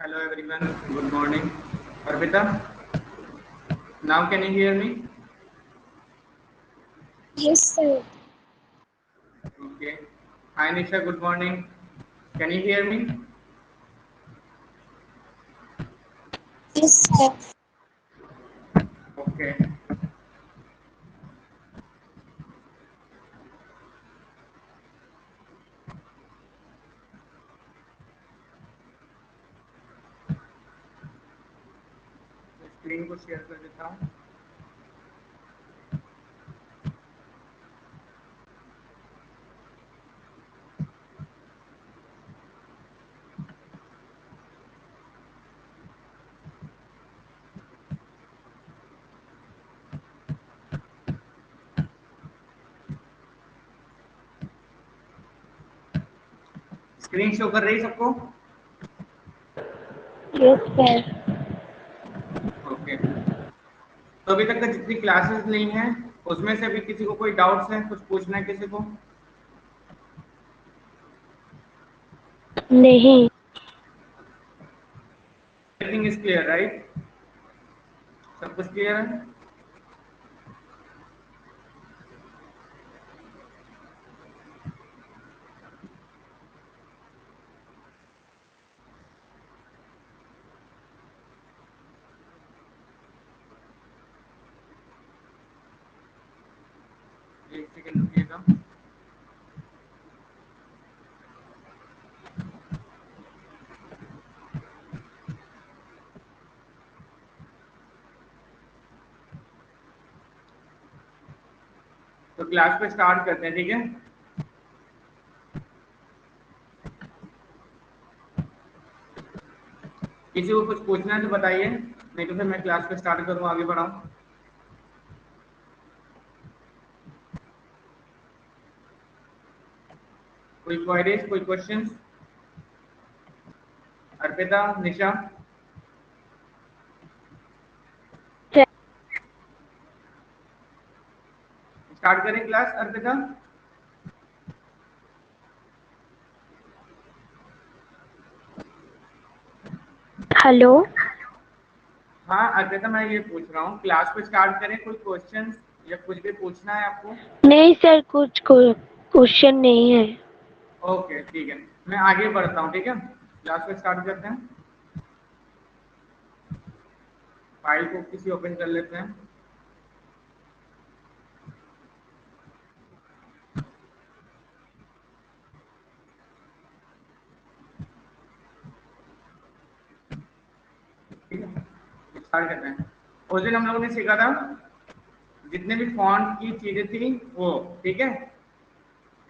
Hello everyone, good morning. Arpita, now can you hear me? Yes, sir. Okay. Hi Nisha, good morning. Can you hear me? Yes, sir. Okay. Screen को share कर देता हूँ. Screen show कर रही सबको? Yes, sir. Okay. तो अभी तक का जितनी क्लासेस ली हैं उसमें से अभी किसी को कोई डाउट्स है, कुछ पूछना है किसी को? नहीं. Everything is clear right? सब कुछ क्लियर है? एक सेकंड रुकिएगा. तो क्लास पे स्टार्ट करते हैं, ठीक है? किसी को कुछ पूछना है तो बताइए, नहीं तो फिर मैं क्लास पे स्टार्ट करूँ, आगे बढ़ाऊँ. कोई क्वेरीज, कोई क्वेश्चंस? अर्पिता, निशा, Sir. स्टार्ट करें क्लास? अर्पिता, हेलो. हाँ अर्पिता, मैं ये पूछ रहा हूँ क्लास पे स्टार्ट करें, कोई क्वेश्चंस या कुछ भी पूछना है आपको? नहीं सर, कुछ क्वेश्चन नहीं है. ओके ठीक है, मैं आगे बढ़ता हूँ, ठीक है? क्लास पे स्टार्ट करते हैं. फाइल को किसी ओपन कर लेते हैं. ठीक है, स्टार्ट करते हैं. उस दिन हम लोगों ने सीखा था जितने भी फॉन्ट की चीजें थी वो, ठीक है?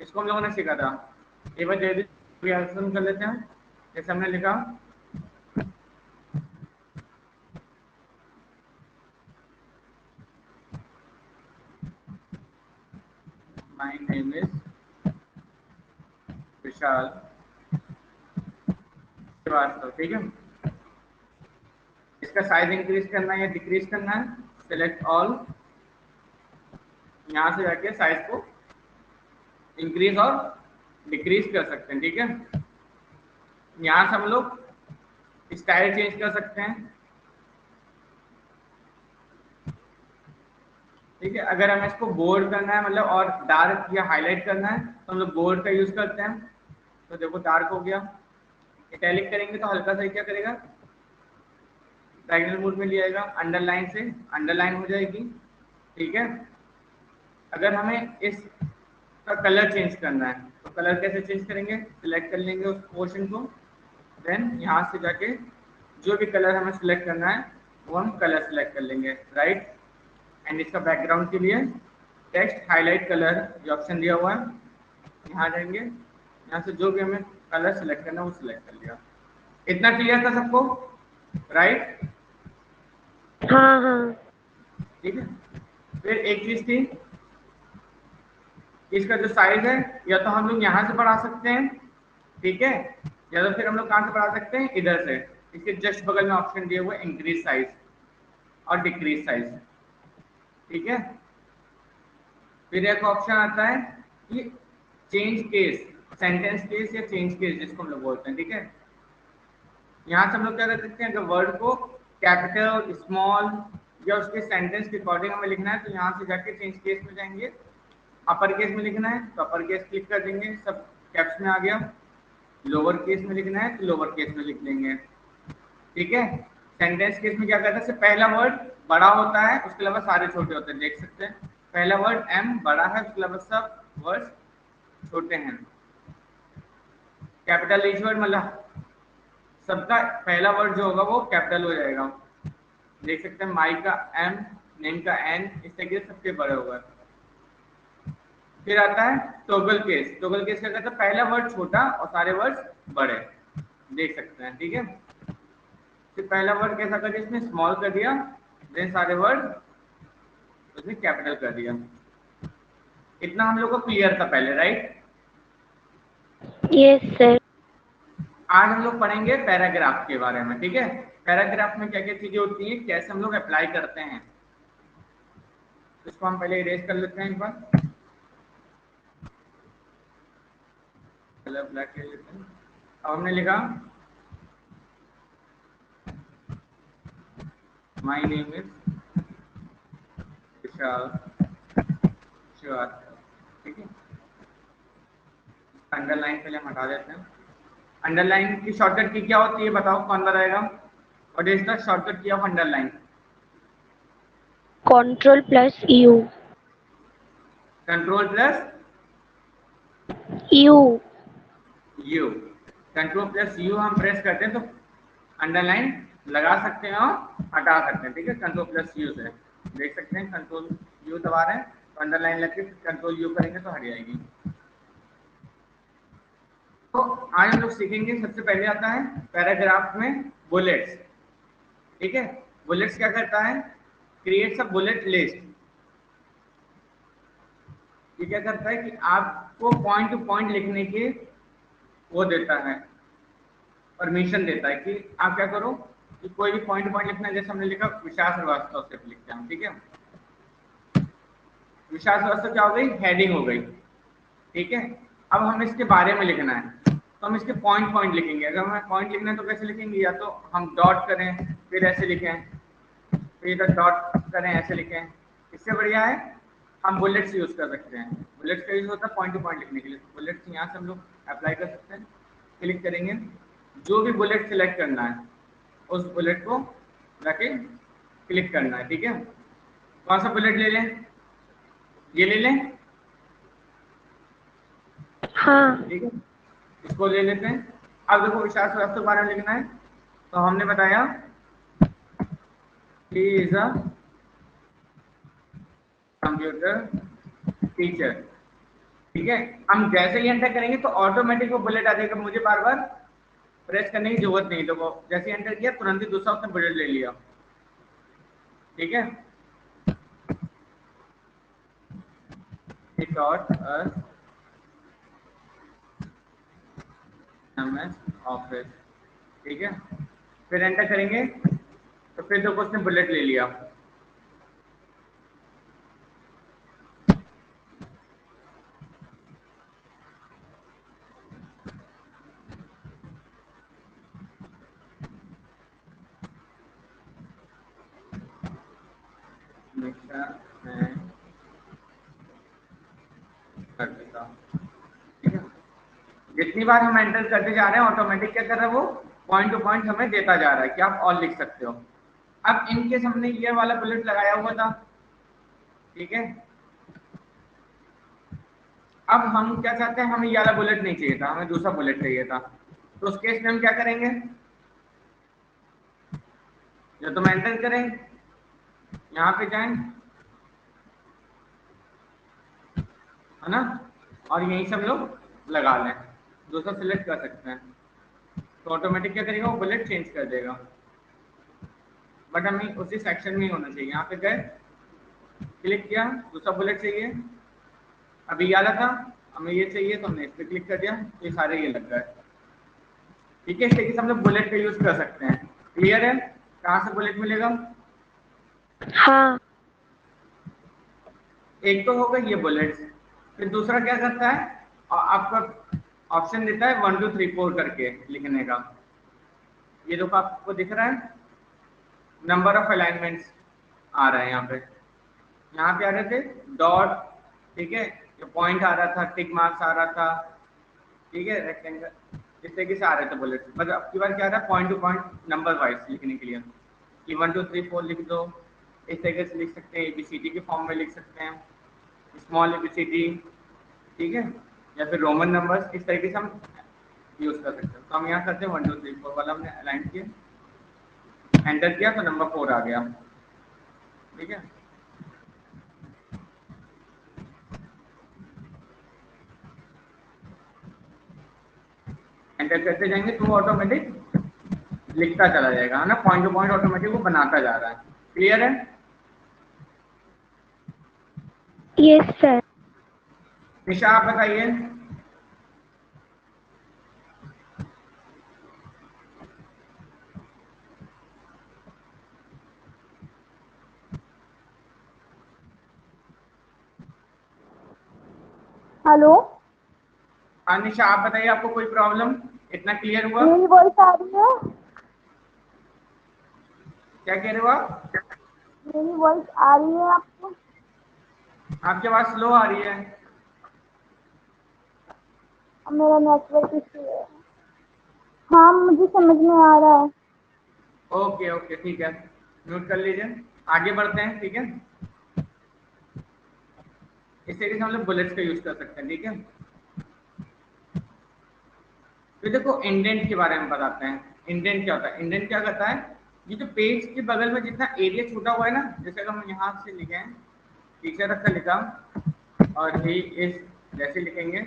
इसको हम लोगों ने सीखा था. एक बार जल्दी रिहर्सल कर लेते हैं. जैसे हमने लिखा, माय नेम इज विशाल श्रीवास्तव, ठीक है? इसका साइज इंक्रीज करना है या डिक्रीज करना है, सिलेक्ट ऑल. यहाँ से जाके साइज को इंक्रीज और डिक्रीज कर सकते हैं, ठीक है? यहाँ से हम लोग स्टाइल चेंज कर सकते हैं, ठीक है? अगर हमें इसको बोल्ड करना है, मतलब और डार्क या हाईलाइट करना है, तो हम लोग बोल्ड का यूज करते हैं. तो देखो डार्क हो गया. इटैलिक करेंगे तो हल्का सा क्या करेगा, डायगोनल मोड में ले आएगा. अंडरलाइन से अंडरलाइन हो जाएगी, ठीक है? अगर हमें इस का कलर चेंज करना है तो कलर कैसे चेंज करेंगे, सिलेक्ट कर लेंगे उस पोर्शन को. देन यहाँ से जाके जो भी कलर हमें सिलेक्ट करना है वो हम कलर सिलेक्ट कर लेंगे, राइट? एंड इसका बैकग्राउंड के लिए टेक्स्ट हाईलाइट कलर ये ऑप्शन दिया हुआ है. यहाँ जाएंगे, यहाँ से जो भी हमें कलर सिलेक्ट करना है वो सिलेक्ट कर लिया. इतना क्लियर था सबको, राइट? हाँ हाँ. ठीक है. फिर एक चीज थी, इसका जो साइज है या तो हम लोग यहाँ से बढ़ा सकते हैं, ठीक है? या तो फिर हम लोग कहाँ से बढ़ा सकते हैं, इधर से. इसके जस्ट बगल में ऑप्शन दिए हुए इंक्रीज साइज और डिक्रीज साइज, ठीक है? फिर एक ऑप्शन आता है कि चेंज केस, सेंटेंस केस या चेंज केस जिसको हम लोग बोलते हैं, ठीक है? यहाँ से हम लोग क्या कर सकते हैं, अगर वर्ड को कैपिटल, स्मॉल या उसके सेंटेंस के अकॉर्डिंग हमें लिखना है तो यहाँ से जाके चेंज केस में जाएंगे, अपर केस में लिखना है तो अपर केस क्लिक कर देंगे, सब कैप्स में आ गया। लोअर केस में लिखना है तो लोअर केस में लिख देंगे, ठीक है। सेंटेंस केस में क्या करता है, पहला वर्ड बड़ा होता है, उसके अलावा सारे छोटे होते हैं, देख सकते हैं पहला वर्ड एम बड़ा है, उसके अलावा सब वर्ड छोटे हैं। कैपिटल एच वर्ड मतलब सबका पहला वर्ड जो होगा वो कैपिटल हो जाएगा, देख सकते हैं माई का एम, नेम का एन, इस तरीके से सबके बड़े होगा। फिर आता है टोगल केस। टोगल केस क्या करता है, पहला वर्ड छोटा और सारे वर्ड बड़े, देख सकते हैं, ठीक है। फिर पहला वर्ड कैसा कर दिया, इसमें स्मॉल कर दिया, देन सारे वर्ड उसमें कैपिटल कर दिया। इतना हम लोग को क्लियर था पहले, राइट। Yes sir. आज हम लोग पढ़ेंगे पैराग्राफ के बारे में, ठीक है। पैराग्राफ में क्या क्या चीजें होती हैं, कैसे हम लोग अप्लाई करते हैं, इसको हम पहले इरेज कर लेते हैं एक बार, पहले अप्लाई कर लेते हैं। अब हमने लिखा माय नेम इज विशाल श्रीवास्तव, ठीक है। अंडरलाइन पहले हम हटा देते हैं। अंडरलाइन की शॉर्टकट की क्या होती है बताओ, कौन बताएगा। व्हाट इज द शॉर्टकट की of underline. Control plus you. Control plus you. You. Control plus you हम प्रेस करते हैं तो अंडरलाइन लगा सकते हैं और हटा सकते हैं, ठीक है। कंट्रोल प्लस यू से देख सकते हैं, कंट्रोल यू दबा रहे हैं तो अंडरलाइन लग के कंट्रोल यू करेंगे तो हट जाएगी। तो आज हम लोग सीखेंगे, सबसे पहले आता है पैराग्राफ में बुलेट्स, ठीक है। बुलेट्स क्या करता है, क्रिएट्स अ बुलेट लिस्ट। ये क्या करता है कि आपको पॉइंट टू पॉइंट लिखने के वो देता है, परमिशन देता है कि आप क्या करो कि कोई भी पॉइंट टू पॉइंट लिखना है। जैसे हमने लिखा विशाल श्रीवास्तव से लिखते हैं, ठीक है। विशाल श्रीवास्तव क्या हो गई, हेडिंग हो गई, ठीक है। अब हमें इसके बारे में लिखना है तो हम इसके पॉइंट पॉइंट लिखेंगे। अगर हमें पॉइंट लिखना है तो कैसे लिखेंगे, या तो हम डॉट करें फिर ऐसे लिखें, फिर इधर डॉट करें ऐसे लिखें। इससे बढ़िया है हम बुलेट्स यूज कर सकते हैं। बुलेट्स का यूज होता है पॉइंट टू पॉइंट लिखने के लिए, बुलेट्स यहाँ से हम लोग अप्लाई कर सकते हैं। क्लिक करेंगे, जो भी बुलेट सिलेक्ट करना है उस बुलेट को जाके क्लिक करना है, ठीक है। कौन सा बुलेट ले लें, ये ले लें, हाँ। ठीक है, इसको ले लेते हैं। अब देखो विशाल श्रीवास्तव के बारे में लिखना है तो हमने बताया he is a computer teacher, ठीक है। हम जैसे ही एंटर करेंगे तो ऑटोमेटिक वो बुलेट आ जाएगा, मुझे बार बार प्रेस करने की जरूरत नहीं। तो वो जैसे ही एंटर किया तुरंत ही दूसरा उसने बुलेट ले लिया, ठीक है। MS ऑफिस, ठीक है। फिर एंटर करेंगे तो फिर देखो उसने बुलेट ले लिया, हमेशा मैं कर देता हूँ, ठीक है। जितनी बार हम एंटर करते जा रहे हैं ऑटोमेटिक क्या कर रहा है, वो पॉइंट टू पॉइंट हमें देता जा रहा है कि आप और लिख सकते हो। अब इनकेस हमने ये वाला बुलेट लगाया हुआ था, ठीक है। अब हम क्या चाहते हैं, हमें ये वाला बुलेट नहीं चाहिए था, हमें दूसरा बुलेट चाहिए था। तो उस केस में हम क्या करेंगे, जो तुम एंटर करें यहाँ पे जाएं, है ना, और यहीं से हम लोग लगा लें, दूसरा सिलेक्ट कर सकते हैं तो ऑटोमेटिक क्या करेगा, वो बुलेट चेंज कर देगा। बट हमें उसी सेक्शन में ही होना चाहिए। यहाँ पे गए, क्लिक किया, दूसरा बुलेट चाहिए, अभी ये वाला था, हमें ये चाहिए तो हमने इस पर क्लिक कर दिया तो ये सारे ये लग गए, ठीक है। इस तरीके से हम लोग बुलेट का यूज कर सकते हैं। क्लियर है, कहाँ से बुलेट मिलेगा, हाँ। एक तो होगा ये बुलेट्स, फिर दूसरा क्या करता है, आपका ऑप्शन देता है 1 2 3 4 करके लिखने का, ये देखो आपको दिख रहा है नंबर ऑफ अलाइनमेंट्स आ रहा है यहाँ पे आ रहे थे डॉट, ठीक है, पॉइंट आ रहा था, टिक मार्क्स आ रहा था, ठीक है, रेक्टेंगल, इस तरीके से आ रहे थे बुलेट्स। बट अब की बार क्या आ रहा है, point two point number wise लिखने के लिए कि 1 2 3 4 लिख दो, इस तरीके से लिख सकते हैं, ABCD के फॉर्म में लिख सकते हैं, स्मॉल ABCD, ठीक है, या फिर रोमन नंबर्स, इस तरीके से हम यूज कर सकते हैं। तो हम यहाँ करते हैं 1 2 3 4 वाला हमने अलाइन किया, एंटर किया तो नंबर 4 आ गया, ठीक है। एंटर करते जाएंगे तो वो ऑटोमेटिक लिखता चला जाएगा, है ना, पॉइंट टू पॉइंट ऑटोमेटिक वो बनाता जा रहा है। क्लियर है? Yes sir. निशा आप बताइए। हेलो, हाँ निशा आप बताइए, आपको कोई प्रॉब्लम, इतना क्लियर हुआ? मेरी वॉइस आ रही है? क्या कह रहे हो आप? मेरी वॉइस आ रही है आपको? आपकी आवाज स्लो आ रही है। अब मेरा नेटवर्क इशू है। हाँ, मुझे समझ में आ रहा है। ओके ओके ठीक है, नोट कर लीजिए, आगे बढ़ते हैं, ठीक है। इस तरीके से हम लोग बुलेट्स का यूज कर सकते हैं, ठीक है। तो देखो इंडेंट के बारे में बताते हैं। इंडेंट क्या होता है? इंडेंट क्या करता है, ये जो पेज के बगल में जितना एरिया छूटा हुआ है ना, जैसे अगर हम यहाँ से लिखे हैं, टीचर रखा लिखा और ही इस जैसे लिखेंगे,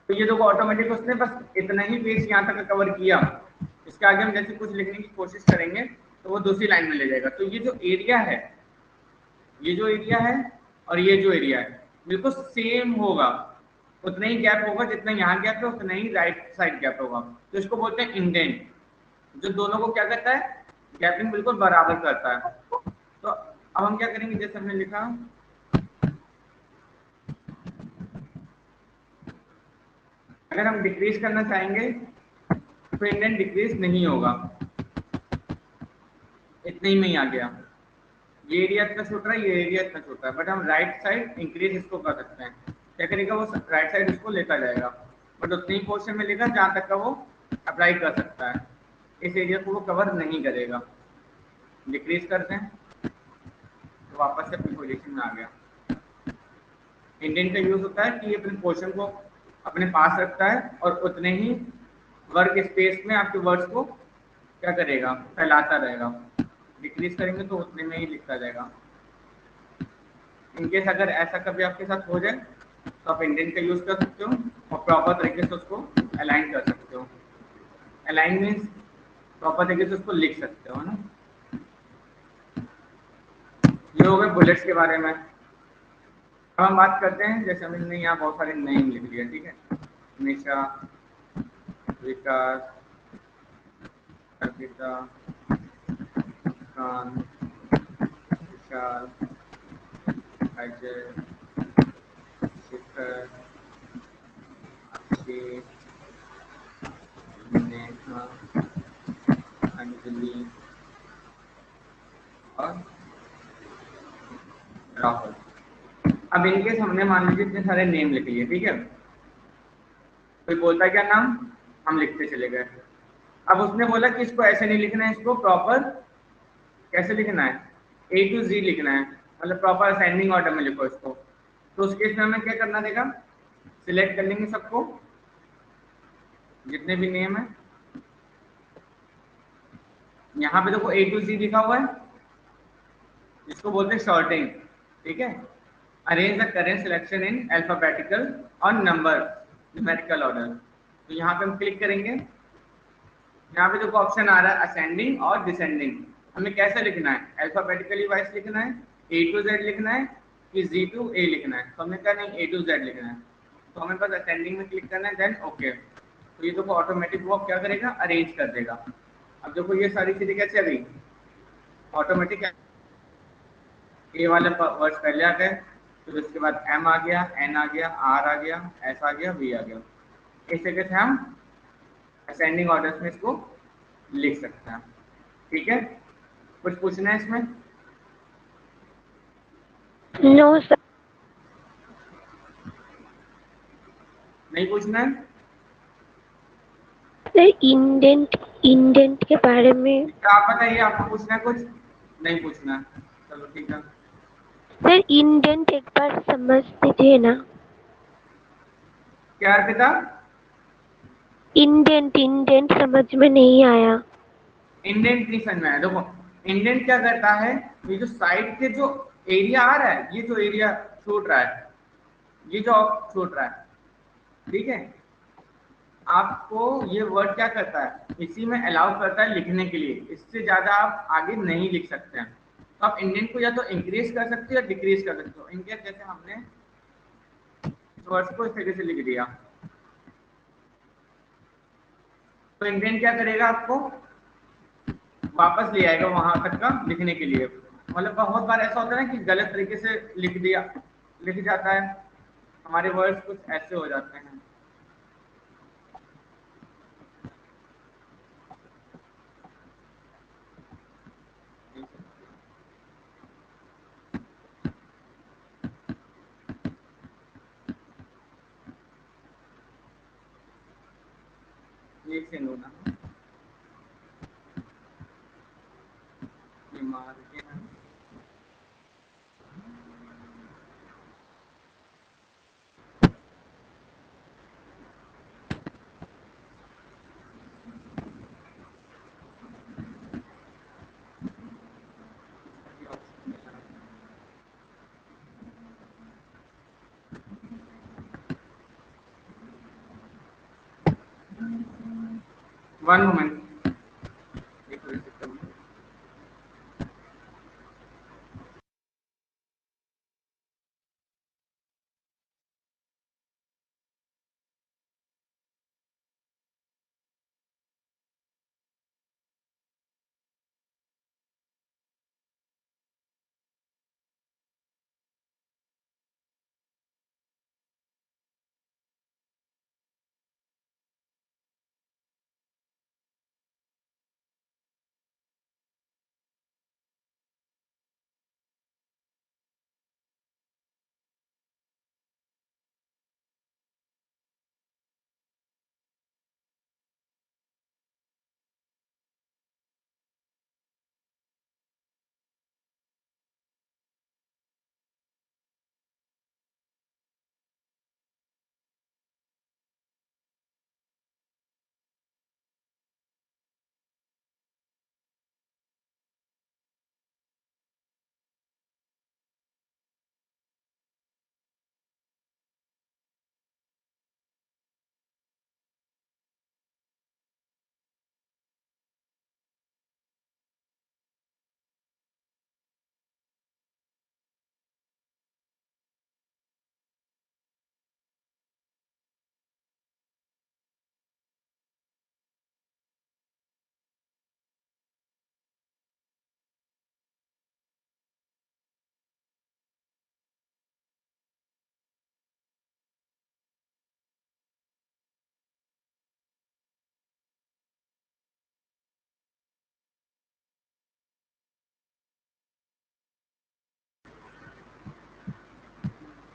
तो ये देखो ऑटोमेटिक उसने बस इतना ही पेज यहाँ तक कवर किया। इसके आगे हम जैसे कुछ लिखने की कोशिश करेंगे तो वो दूसरी लाइन में ले जाएगा। तो ये जो एरिया है, ये जो एरिया है और ये जो एरिया है बिल्कुल सेम होगा, उतना ही गैप होगा, जितना यहाँ गैप है उतना ही राइट साइड गैप होगा। तो इसको बोलते हैं इंडेंट, जो दोनों को क्या करता है, गैपिंग बिल्कुल बराबर करता है। तो अब हम क्या करेंगे, जैसे हमने लिखा, अगर हम डिक्रीज करना चाहेंगे तो इंडेंट डिक्रीज नहीं होगा, इतने ही में ही आ गया, ये एरिया इतना छोटा है, ये एरिया इतना छोटा है, बट हम राइट साइड इंक्रीज इसको कर सकते हैं। क्या करेगा वो, राइट साइड उसको लेता जाएगा, बट उतने ही पोर्शन में लेगा जहाँ तक का वो अप्लाई कर सकता है, इस एरिया को वो कवर नहीं करेगा। डिक्रीज करते हैं तो वापस से अपनी पोजीशन में आ गया। इंडेंट का यूज होता है कि ये अपने पोर्शन को अपने पास रखता है और उतने ही वर्क स्पेस में आपके वर्ड्स को क्या करेगा, फैलाता रहेगा। डिक्रीज करेंगे तो उतने में ही लिखता जाएगा। इनकेस अगर ऐसा कभी आपके साथ हो जाए तो आप इंडेंट का यूज कर सकते हो और प्रॉपर तरीके से उसको अलाइन कर सकते हो। अलाइन मीन्स प्रॉपर तरीके से उसको लिख सकते हो, है ना। ये हो गए बुलेट्स के बारे में। अब हम बात करते हैं, जैसे हमने यहाँ बहुत सारे नेम लिख लिया, ठीक है, निशा, विकास, अर्पिता, मुस्कान, विशाल, अजय, शिखर, अक्षय, नेहा, अंजलि और राहुल। अब इनके हमने मान लीजिए इतने सारे नेम लिख लिए, ठीक है। कोई बोलता है क्या नाम, हम लिखते चले गए। अब उसने बोला कि इसको ऐसे नहीं लिखना है, इसको प्रॉपर कैसे लिखना है, A to Z लिखना है, मतलब प्रॉपर असेंडिंग ऑर्डर में लिखो इसको। तो उस केस में हमें क्या करना देगा, सिलेक्ट कर लेंगे सबको, जितने भी नेम है। यहाँ पे देखो A to Z लिखा हुआ है, इसको बोलते हैं शॉर्टिंग, ठीक है। Arrange the current selection in alphabetical और नंबर न्यूमेरिकल ऑर्डर। तो यहाँ पे हम क्लिक करेंगे, यहाँ पे देखो ऑप्शन आ रहा है असेंडिंग और डिसेंडिंग। हमें कैसे लिखना है, अल्फाबेटिकली वाइज लिखना है, A to Z लिखना है कि Z to A लिखना है। तो हमने कहा नहीं, A to Z लिखना है, तो हमें बस असेंडिंग में क्लिक करना है, देन ओके। तो ये देखो ऑटोमेटिक वो क्या करेगा, अरेंज कर देगा। अब देखो ये सारी चीजें कैसे आ गई, ऑटोमेटिक। ए वाले वर्ड्स पहले आ गए, फिर उसके बाद M आ गया, N आ गया, R आ गया, S आ गया, V आ गया। इस तरीके से हम असेंडिंग ऑर्डर में इसको लिख सकते हैं। ठीक है, कुछ पूछना है इसमें? No sir. नहीं पूछना है? सर इंडेंट इंडेंट के बारे में। तो आप बताइए, आपको पूछना है कुछ? नहीं पूछना है, चलो ठीक है। सर इंडेंट एक बार समझ दीजिए ना। क्या अर्पिता? इंडेंट इंडेंट समझ में नहीं आया। इंडेंट नहीं समझ में आया? देखो, इंडेंट क्या करता है, ये जो साइड के जो एरिया आ रहा है, ये जो एरिया छूट रहा है, ये जो छूट रहा है, ठीक है, आपको ये वर्ड क्या करता है, इसी में अलाउ करता है लिखने के लिए, इससे ज्यादा आप आगे नहीं लिख सकते हैं। तो आप इंडेंट को या तो इंक्रीज कर सकते हो या डिक्रीज कर सकते हो। इनकेस जैसे हमने इस वर्ड को इस तरीके से लिख दिया, तो इंडेंट क्या करेगा, आपको वापस ले आएगा वहां तक का लिखने के लिए। मतलब बहुत बार ऐसा होता है ना कि गलत तरीके से लिख जाता है, हमारे वर्ड्स कुछ ऐसे हो जाते हैं। ये से होना बीमार के हैं। One moment.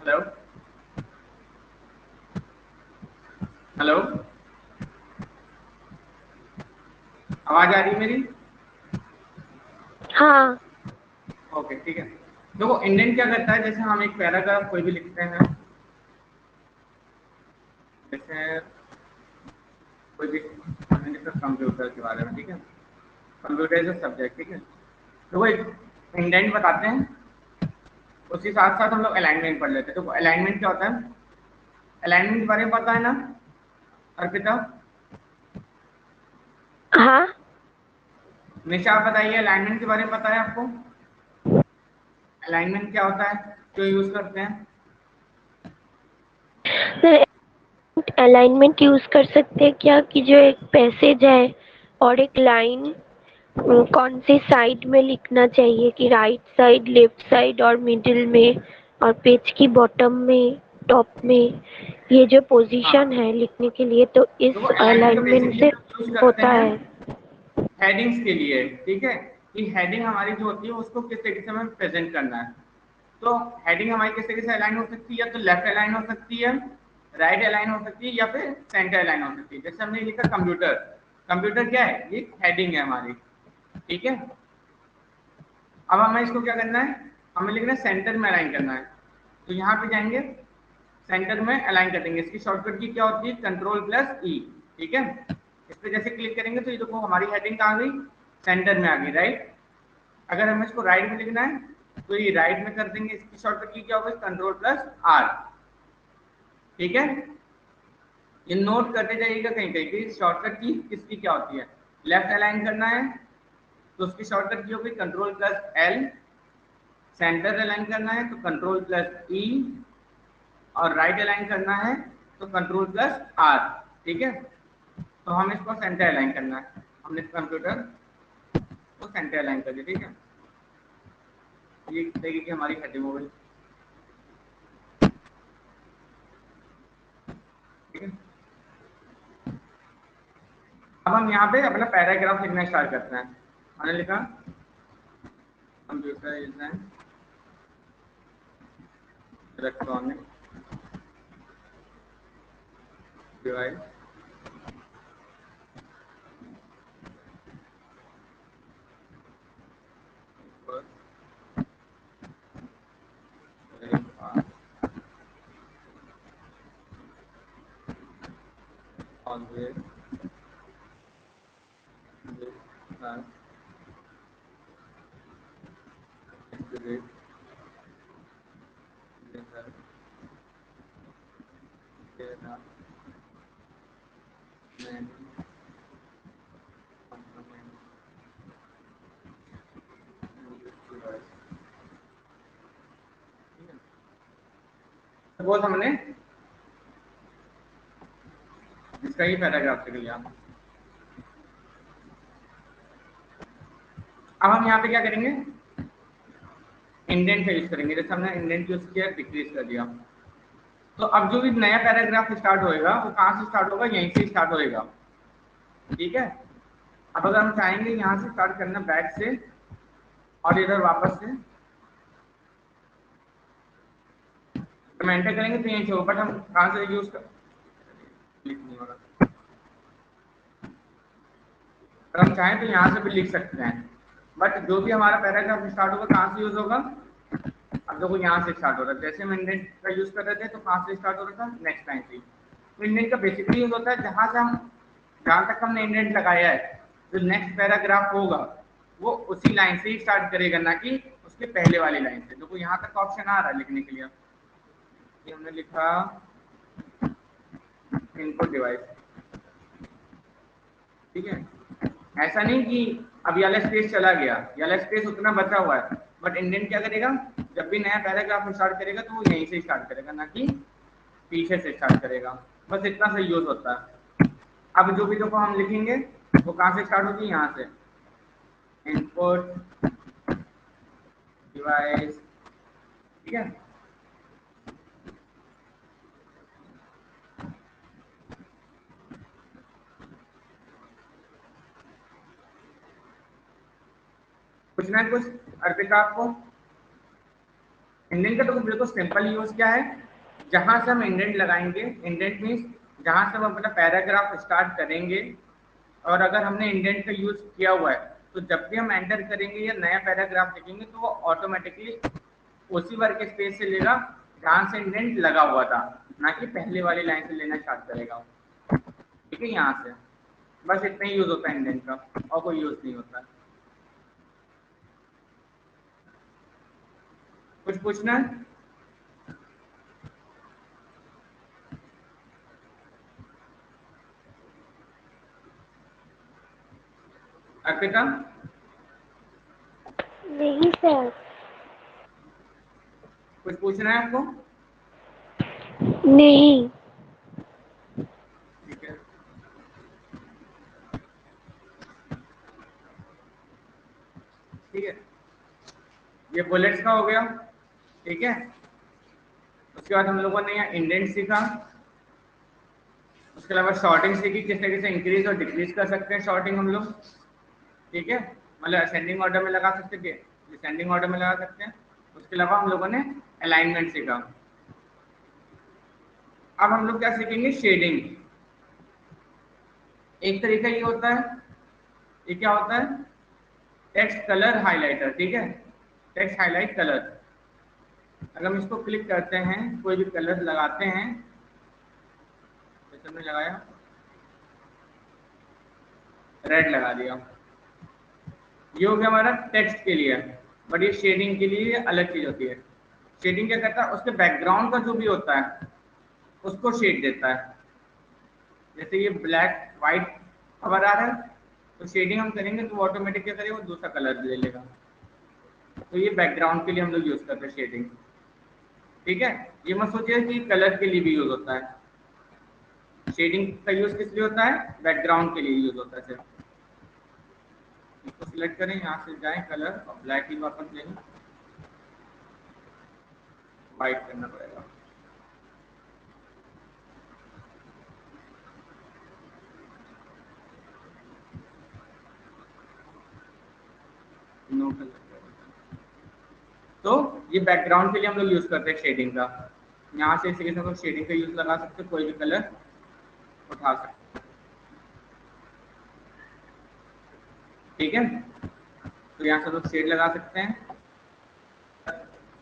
हेलो हेलो, आवाज आ रही है मेरी? हाँ। ओके ठीक है। देखो, इंडेंट क्या करता है, जैसे हम एक पैराग्राफ कोई भी लिखते हैं, जैसे कोई भी कंप्यूटर के बारे में, ठीक है, कंप्यूटर इज सब्जेक्ट, ठीक है, तो वो एक इंडेंट बताते हैं, उसके साथ साथ हम लोग अलाइनमेंट पढ़ लेते हैं। तो अलाइनमेंट क्या होता है, अलाइनमेंट के बारे में पता है ना अर्पिता? हाँ निशा आप बताइए, अलाइनमेंट के बारे में पता है आपको? अलाइनमेंट क्या होता है, क्यों यूज करते हैं? सर, अलाइनमेंट यूज कर सकते हैं क्या कि जो एक पैसेज है और एक लाइन कौन सी साइड में लिखना चाहिए, कि राइट साइड, लेफ्ट साइड और मिडिल में, और पेज की बॉटम में, टॉप में, ये जो पोजीशन है लिखने के लिए, तो इस तो अलाइनमेंट का अलाइनमेंट बेसिकली से हम यूज करते होता हैं है। हेडिंग्स के लिए, ठीक है, कि हेडिंग हमारी जो होती है उसको किस तरीके से हमें प्रेजेंट करना है। तो हेडिंग हमारी किस तरीके से अलाइन हो सकती है, या तो लेफ्ट अलाइन हो सकती है, राइट अलाइन हो सकती है, या फिर सेंटर अलाइन हो सकती है। जैसे हमने लिखा कंप्यूटर, कंप्यूटर क्या है, ये हेडिंग है हमारी, ठीक है। अब हमें इसको क्या करना है, हमें लिखना है सेंटर में अलाइन करना है। तो यहाँ पे जाएंगे, सेंटर में अलाइन कर देंगे। इसकी शॉर्टकट की क्या होती है, कंट्रोल प्लस ई, ठीक है। इस पर जैसे क्लिक करेंगे तो ये देखो हमारी हेडिंग आ गई, सेंटर में आ गई, राइट। अगर हमें इसको राइट में लिखना है तो ये राइट में कर देंगे। इसकी शॉर्टकट की क्या होगी, कंट्रोल प्लस आर, ठीक है। ये नोट करते जाइएगा कहीं कहीं कि शॉर्टकट की किसकी क्या होती है। लेफ्ट अलाइन करना है तो उसकी शॉर्टकट की होगी control plus L, centre align करना है तो कंट्रोल प्लस ई, और राइट अलाइन करना है तो कंट्रोल प्लस आर, ठीक है। तो हम इसको सेंटर अलाइन करना है, हमने कंप्यूटर को सेंटर अलाइन कर दिया, ठीक है। ये देखिए कि हमारी हेडिंग हो गई, ठीक है। अब हम यहाँ पे अपना पैराग्राफ लिखना स्टार्ट करते हैं। हमने लिखा computer is an electronic device for very fast, always with fast, accurate, result, data, many components in this device, ठीक है। सपोज हमने इसका ही पैराग्राफ लिख लिया। अब हम यहाँ पे क्या करेंगे, इंडेंट का यूज करेंगे। जैसे हमने इंडेंट यूज किया, डिक्रीज कर दिया। तो अब जो भी नया पैराग्राफ स्टार्ट होएगा वो कहाँ से स्टार्ट होगा, यहीं से स्टार्ट होएगा, ठीक है। अब अगर हम चाहेंगे यहाँ से स्टार्ट करना बैक से और इधर वापस से, हम एंटर करेंगे तो यहीं से होगा, बट हम कहाँ से यूज कर, क्लिक नहीं हो रहा। अगर हम चाहें तो यहाँ से भी लिख सकते हैं, बट जो भी हमारा पैराग्राफ स्टार्ट होगा कहाँ से यूज होगा। अब देखो यहाँ से स्टार्ट हो रहा है, जैसे हम इंडेंट का यूज कर रहे थे तो कहाँ से स्टार्ट हो रहा था, नेक्स्ट लाइन से। तो इंडेंट का बेसिकली यूज होता है जहाँ से हम, जहाँ तक हमने इंडेंट लगाया है, जो नेक्स्ट पैराग्राफ होगा वो उसी लाइन से ही स्टार्ट करेगा, ना कि उसके पहले वाली लाइन से। देखो यहाँ तक ऑप्शन आ रहा है लिखने के लिए, ये हमने लिखा इनपुट डिवाइस, ठीक है। ऐसा नहीं कि अब वाला स्पेस चला गया, वाला स्पेस उतना बचा हुआ है, बट इंडेंट क्या करेगा, जब भी नया पैराग्राफ स्टार्ट करेगा तो वो यहीं से स्टार्ट करेगा, ना कि पीछे से स्टार्ट करेगा। बस इतना सा यूज होता है। अब जो भी देखो हम लिखेंगे वो कहाँ से स्टार्ट होगी, यहाँ से इनपुट डिवाइस, ठीक है। पूछना है कुछ अर्पिता आपको। इंडेंट का तो बिल्कुल सिंपल यूज क्या है, जहां से हम इंडेंट लगाएंगे, इंडेंट मीन्स जहां से हम अपना पैराग्राफ स्टार्ट करेंगे, और अगर हमने इंडेंट का यूज किया हुआ है तो जब भी हम एंटर करेंगे या नया पैराग्राफ लिखेंगे तो वो ऑटोमेटिकली उसी वर्क स्पेस से लेगा जहां से इंडेंट लगा हुआ था, ना कि पहले वाली लाइन से लेना स्टार्ट करेगा, ठीक है। यहाँ से बस इतना ही यूज होता है इंडेंट का, और कोई यूज नहीं होता। कुछ पूछना है, अर्पिता? नहीं सर। कुछ पूछना है आपको? नहीं। ठीक है, ठीक है। ये बुलेट्स का हो गया, ठीक है। उसके बाद हम लोगों ने यहाँ इंडेंट सीखा, उसके अलावा शॉर्टिंग सीखी, किस तरीके से इंक्रीज और डिक्रीज कर सकते हैं शॉर्टिंग हम लोग, ठीक है, मतलब असेंडिंग ऑर्डर में लगा सकते हैं, डिसेंडिंग ऑर्डर में लगा सकते हैं। उसके अलावा हम लोगों ने अलाइनमेंट सीखा। अब हम लोग क्या सीखेंगे, शेडिंग। एक तरीका ये होता है, ये क्या होता है, टेक्स्ट कलर हाइलाइटर, ठीक है, टेक्स्ट हाईलाइट कलर। अगर हम इसको क्लिक करते हैं, कोई भी कलर लगाते हैं, जैसे हमने लगाया रेड लगा दिया, ये हो गया हमारा टेक्स्ट के लिए। बट ये शेडिंग के लिए अलग चीज होती है। शेडिंग क्या करता है, उसके बैकग्राउंड का जो भी होता है उसको शेड देता है। जैसे ये ब्लैक व्हाइट खबर आ रहा है, तो शेडिंग हम करेंगे तो ऑटोमेटिक क्या करेगा, वो दूसरा कलर ले लेगा। तो ये बैकग्राउंड के लिए हम लोग यूज करते हैं शेडिंग, ठीक है। ये मत सोचिए कि कलर के लिए भी यूज होता है। शेडिंग का यूज किस लिए होता है, बैकग्राउंड के लिए यूज होता है सिर्फ। इसको सिलेक्ट करें, यहाँ से जाएं कलर और ब्लैक ही वापस लेंगे, व्हाइट करना पड़ेगा। No colour. तो ये बैकग्राउंड के लिए हम लोग यूज करते हैं शेडिंग का। यहाँ से इसी के हम लोग शेडिंग का यूज लगा सकते हैं, कोई भी कलर उठा सकते हैं, ठीक है। तो यहाँ से हम लोग शेड लगा सकते हैं।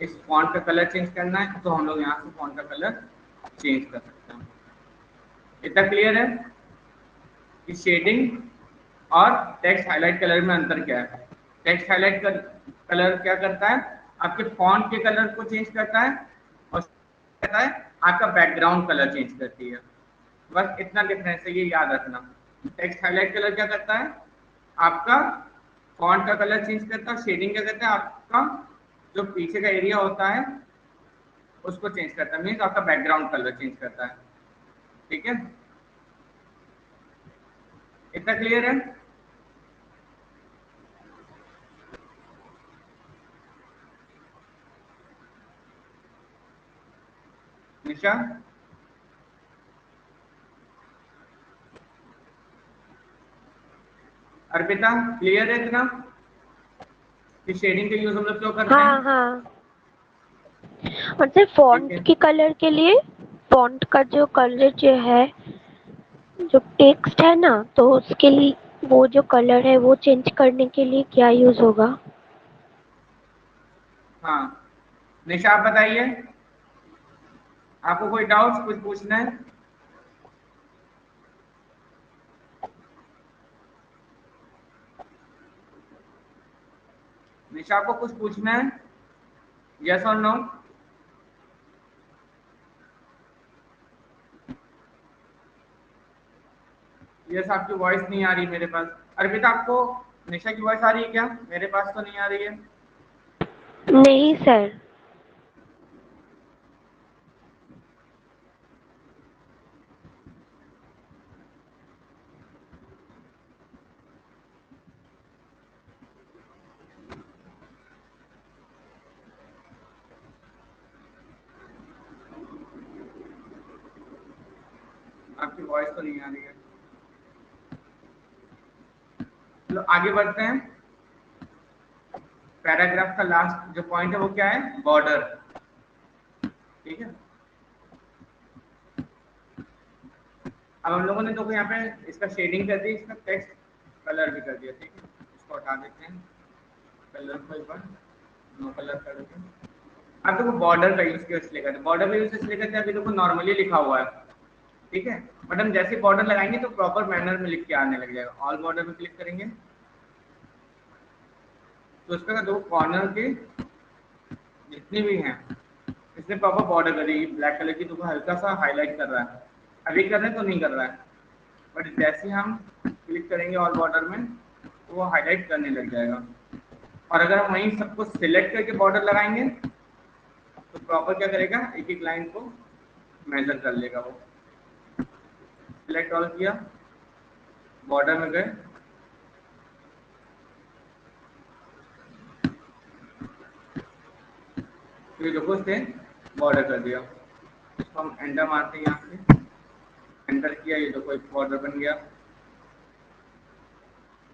इस फॉन्ट का कलर चेंज करना है तो हम लोग यहाँ से फॉन्ट का कलर चेंज कर सकते हैं। इतना क्लियर है कि शेडिंग और टेक्स्ट हाईलाइट कलर में अंतर क्या है। टेक्स्ट हाईलाइट कलर क्या करता है, आपके फॉन्ट के कलर को चेंज करता है, और करता है आपका बैकग्राउंड कलर चेंज करती है। बस इतना डिफरेंस है, ये याद रखना। टेक्स्ट हाईलाइट कलर क्या करता है, आपका फॉन्ट का कलर चेंज करता है। शेडिंग क्या करता है, आपका जो पीछे का एरिया होता है उसको चेंज करता है, मीन्स आपका बैकग्राउंड कलर चेंज करता है, ठीक है। इतना क्लियर है। निशा, अर्पिता, क्लियर है इतना कि शेडिंग का यूज हम लोग क्यों करते हाँ हैं, हाँ। और सर ठीक फॉन्ट है। के कलर के लिए, फॉन्ट का जो कलर जो है, जो टेक्स्ट है ना, तो उसके लिए वो जो कलर है वो चेंज करने के लिए क्या यूज होगा? हाँ निशा, आप बताइए, आपको कोई डाउट, कुछ पूछना है। निशा, आपको कुछ पूछना है, यस और नो। यस, आपकी वॉइस नहीं आ रही मेरे पास। अर्पिता, आपको निशा की वॉइस आ रही है क्या, मेरे पास तो नहीं आ रही है। नहीं सर। आपकी वॉइस तो नहीं आ रही है। चलो आगे बढ़ते हैं। पैराग्राफ का लास्ट जो पॉइंट है वो क्या है, बॉर्डर, ठीक है। अब हम लोगों ने देखो यहाँ पे इसका शेडिंग कर दी, इसका टेक्स्ट कलर भी कर दिया, ठीक है। इसको हटा देते हैं, कलर को एक बार नो कलर कर देते हैं। अब देखो बॉर्डर का यूज क्यों इसलिए करते हैं, बॉर्डर का यूज इसलिए करते हैं, अभी देखो नॉर्मली लिखा हुआ है, ठीक है, बट हम जैसे बॉर्डर लगाएंगे तो प्रॉपर मैनर में लिख के आने लग जाएगा। ऑल बॉर्डर में क्लिक करेंगे तो उसका दो कॉर्नर के जितने भी हैं इसने प्रॉपर बॉर्डर कर दी। ब्लैक कलर की तो हल्का सा हाईलाइट कर रहा है, अभी कर रहे हैं तो नहीं कर रहा है, बट जैसे हम क्लिक करेंगे ऑल बॉर्डर में तो वो हाईलाइट करने लग जाएगा। और अगर हम वहीं सबको सिलेक्ट करके बॉर्डर लगाएंगे तो प्रॉपर क्या करेगा, एक एक लाइन को मेजर कर लेगा वो। सिलेक्ट ऑल किया, बॉर्डर में गए, तो ये देखो इसने बॉर्डर कर दिया। इसको हम एंटर मारते हैं यहाँ से, एंटर किया, ये तो कोई बॉर्डर बन गया,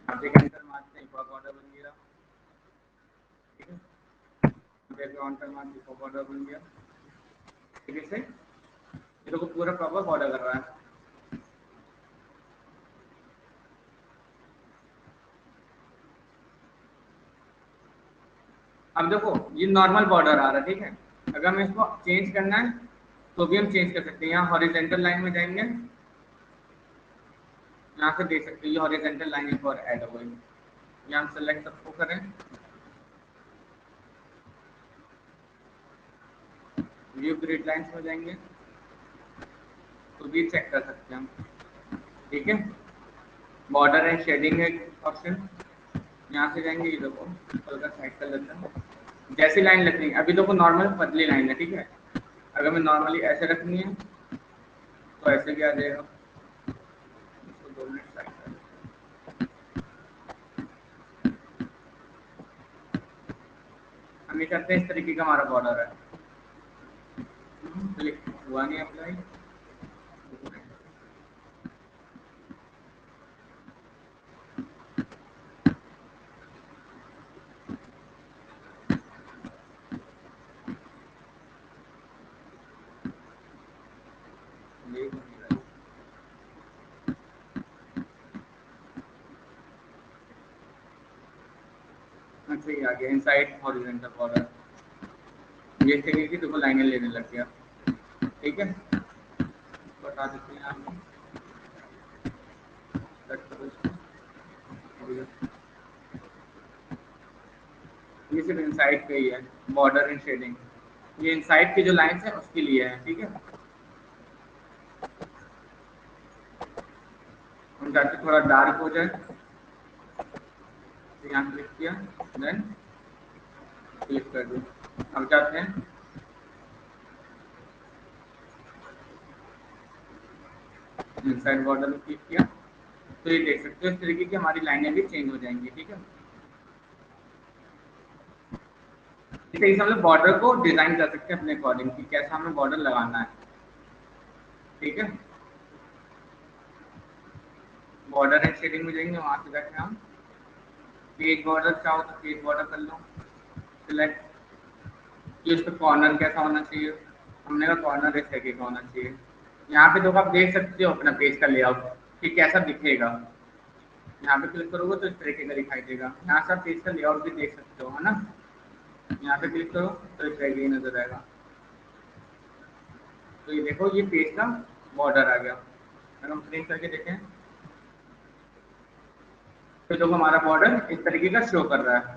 यहाँ पे एंटर मारते हैं, बॉर्डर बन गया, ठीक है, एंटर मारते हैं, बॉर्डर बन गया, ठीक है से ये तो पूरा प्रॉपर बॉर्डर कर रहा है। अब देखो ये नॉर्मल बॉर्डर आ रहा है, ठीक है, अगर हमें इसको चेंज करना है तो भी हम चेंज कर सकते हैं। यहाँ हॉरिजॉन्टल लाइन में जाएंगे, यहाँ से देख सकते हैं ये हॉरिजॉन्टल लाइन एक और ऐड हो गई, यहाँ हम सेलेक्ट सबको करें, व्यू ग्रिड लाइंस में जाएंगे तो भी चेक कर सकते हैं हम, ठीक है। बॉर्डर एंड शेडिंग है ऑप्शन, यहाँ से जाएंगे, ये देखो हल्का साइड कर लेते हैं, जैसी लाइन रखनी है, अभी देखो नॉर्मल पतली लाइन है, ठीक है, अगर मैं नॉर्मली ऐसे रखनी है तो ऐसे भी आ जाएगा, इसको 2 मिनट साइड कर लेते हैं। हम ये करते हैं, इस तरीके का हमारा बॉर्डर है, क्लिक हुआ नहीं अप्लाई, अच्छा ये आ गया इनसाइड हॉरिजॉन्टल बॉर्डर, ये तरीके की देखो लाइनें लेने लग गया, ठीक है, बता देते हैं आप, ये सिर्फ इनसाइड पे ही है, बॉर्डर एंड शेडिंग, ये इनसाइड की जो लाइंस है उसके लिए है, ठीक है। हम चाहते थोड़ा डार्क हो जाए तो यहाँ क्लिक किया, देन क्लिक कर दो, हम चाहते हैं इनसाइड बॉर्डर में क्लिक किया तो ये देख सकते हो इस तरीके की हमारी लाइनें भी चेंज हो जाएंगी, ठीक है। इस तरीके से हम लोग बॉर्डर को डिजाइन कर सकते हैं अपने अकॉर्डिंग कि कैसा हमें बॉर्डर लगाना है, ठीक है। बॉर्डर एंड शेडिंग में जाएंगे, वहां से जाके हम पेज बॉर्डर चाहो तो पेज बॉर्डर कर लो सिलेक्ट, कि उस पर कॉर्नर कैसा होना चाहिए, हमने कहा कॉर्नर इस तरीके का होना चाहिए। यहाँ पे तो आप देख सकते हो अपना पेज का लेआउट कि कैसा दिखेगा, यहाँ पे क्लिक करोगे तो इस तरीके का दिखाई देगा, यहाँ से आप पेज का लेआउट भी देख सकते हो, है ना, यहाँ पे क्लिक करो तो इस तरीके नजर आएगा, तो ये देखो ये पेज का बॉर्डर आ गया। अगर हम प्रिंट करके देखें तो देखो हमारा बॉर्डर इस तरीके का शो कर रहा है,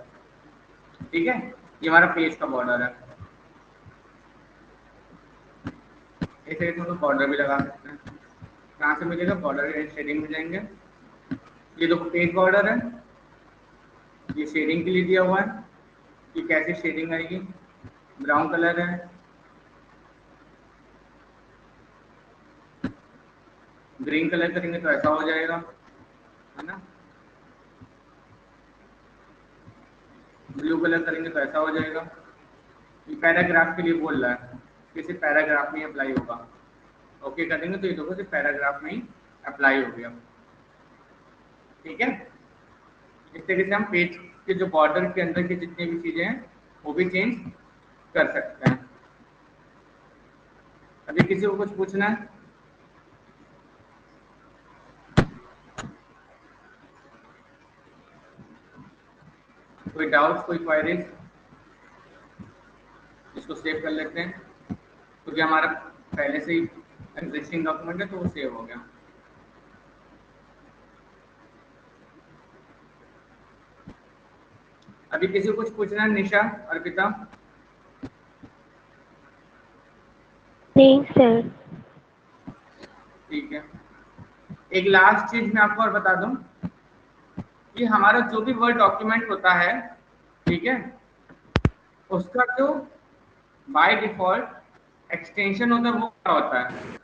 ठीक है, ये हमारा पेज का बॉर्डर है। इस तरीके से हम लोग बॉर्डर भी लगा सकते हैं, कहाँ से मिलेगा, बॉर्डर शेडिंग में जाएंगे, ये देखो पेज बॉर्डर है, ये शेडिंग के लिए दिया हुआ है कि कैसे शेडिंग आएगी, ब्राउन कलर है, ग्रीन कलर करेंगे तो ऐसा हो जाएगा, है ना, ब्लू कलर करेंगे तो ऐसा हो जाएगा। ये पैराग्राफ के लिए बोल रहा है, किसी पैराग्राफ में अप्लाई होगा, ओके कर देंगे तो ये देखो सिर्फ पैराग्राफ में ही अप्लाई हो गया, ठीक है। इस तरीके से हम पेज के जो बॉर्डर के अंदर की जितनी भी चीजें हैं वो भी चेंज कर सकते हैं। अभी किसी को कुछ पूछना है? कोई डाउट, कोई क्वायरीज? इसको सेव कर लेते हैं क्योंकि हमारा पहले से ही एग्जिस्टिंग डॉक्यूमेंट है तो वो सेव हो गया। अभी किसी को कुछ पूछना है? निशा, अर्पिता? नहीं सर। ठीक है, एक लास्ट चीज मैं आपको और बता दूं कि हमारा जो भी वर्ड डॉक्यूमेंट होता है, ठीक है, उसका जो बाय डिफॉल्ट एक्सटेंशन होता है वो क्या होता है,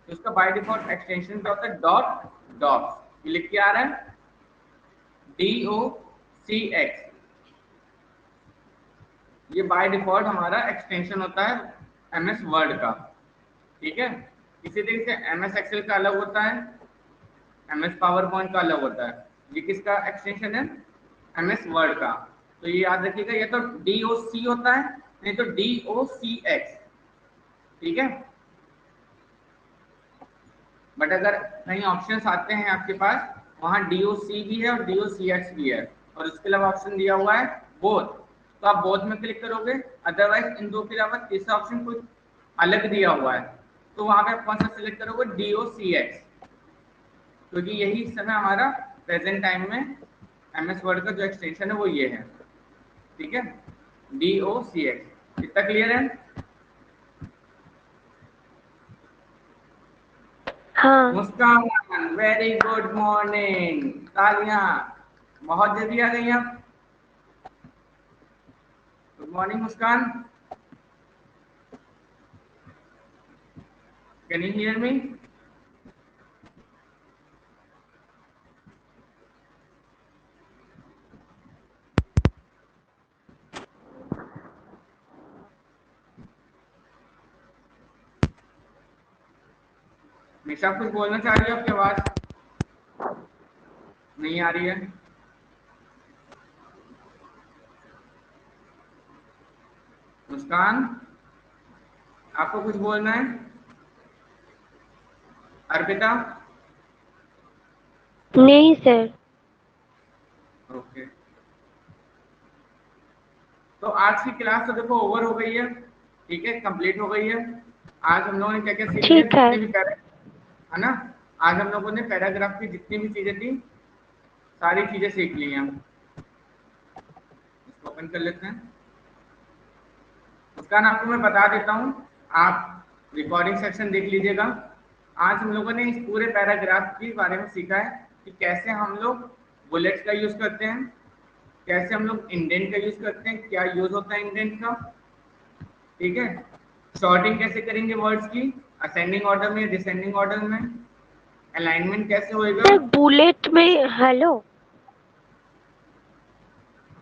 उसका बाय डिफॉल्ट एक्सटेंशन क्या होता है, डॉट डॉक्स, ये लिख के आ रहा है DOCX, ये बाय डिफॉल्ट हमारा एक्सटेंशन होता है MS वर्ड का, ठीक है। इसी तरीके से MS एक्सेल का अलग होता है, MS पावर पॉइंट का अलग होता है। ये किसका एक्सटेंशन है? MS वर्ड का। तो ये याद रखिएगा, या तो DOC होता है नहीं तो DOCX, ठीक है। बट अगर कहीं ऑप्शंस आते हैं आपके पास, वहां DOC भी है और DOCX भी है, और उसके अलावा ऑप्शन दिया हुआ है बोथ, तो आप बोथ में क्लिक करोगे। अदरवाइज इन दो के अलावा तीसरा ऑप्शन कुछ अलग दिया हुआ है, तो वहां पे आप कौन सा सिलेक्ट करोगे? DOCX, क्योंकि यही इस समय हमारा प्रेजेंट टाइम में MS वर्ड का जो एक्सटेंशन है वो ये है, ठीक है, DOCX। इतना क्लियर है? हाँ। मुस्कान, वेरी गुड मॉर्निंग, तालियां, बहुत जल्दी आ गई आप। Good morning Muskan, can you hear me? Nisha कुछ बोलना चाह रही है? आपकी आवाज नहीं आ रही है। मुस्कान, आपको कुछ बोलना है? अर्पिता? नहीं सर। ओके, तो आज की क्लास तो देखो ओवर हो गई है, ठीक है, कंप्लीट हो गई है। आज हम लोगों ने क्या क्या सीख लिया, ठीक है। जितने भी है ना, आज हम लोगों ने पैराग्राफ की जितनी भी चीजें थी सारी चीजें सीख ली हैं। इसको ओपन कर लेते हैं। उसका नाम आपको मैं बता देता हूँ, आप रिकॉर्डिंग सेक्शन देख लीजिएगा। आज हम लोगों ने इस पूरे पैराग्राफ के बारे में सीखा है कि कैसे हम लोग बुलेट्स का यूज करते हैं, कैसे हम लोग इंडेंट का यूज करते हैं, क्या यूज होता है इंडेंट का, ठीक है, शॉर्टिंग कैसे करेंगे वर्ड्स की, असेंडिंग ऑर्डर में, डिसेंडिंग ऑर्डर में, अलाइनमेंट कैसे होएगा। सर बुलेट में, हेलो